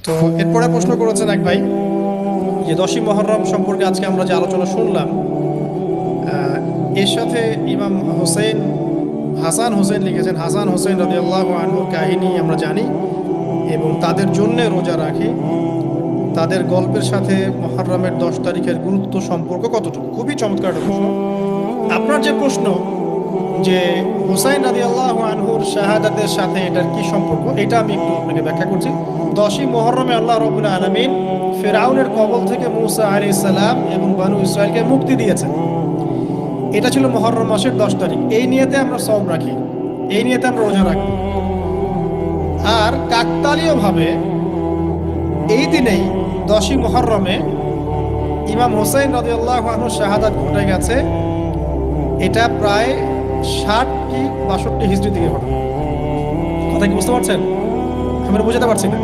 তো এরপরে প্রশ্ন করেছেন এক ভাই যে 10ই মুহররম সম্পর্কে আজকে আমরা যে আলোচনা শুনলাম, এর সাথে ইমাম হোসেন, হাসান হোসেন লিখেছেন। হাসান হোসেন রাদিয়াল্লাহু আনহুর কাহিনী আমরা জানি এবং তাদের জন্য রোজা রাখি। তাদের গল্পের সাথে মুহররমের 10 তারিখের গুরুত্ব সম্পর্ক কতটুকু? খুবই চমৎকার একটা প্রশ্ন। আপনার যে প্রশ্ন যে হুসাইন রাদিয়াল্লাহু আনহুর শাহাদাতের সাথে এটার কি সম্পর্ক, এটা আমি একটু আপনাকে ব্যাখ্যা করছি। 10ই মুহররমে আল্লাহ রাব্বুল আলামিন ফিরআউনের কবল থেকে মূসা আলাইহিস সালাম এবং বনু ইসরাইলকে মুক্তি দিয়েছেন। এটা ছিল মুহররম মাসের 10 তারিখ। এই নিয়তে আমরা সওম রাখি, এই নিয়তে আমরা রোজা রাখি। আর কাকতালীয়ভাবে এই দিনেই 10ই মুহররমে ইমাম হোসেন রাদিয়াল্লাহু আনহুর শাহাদাত ঘটে গেছে। এটা প্রায় 60 কি 62 হিজরি থেকে ঘটনা। কথা কি বুঝতে পারছেন? আমরা বুঝাতে পারছি না।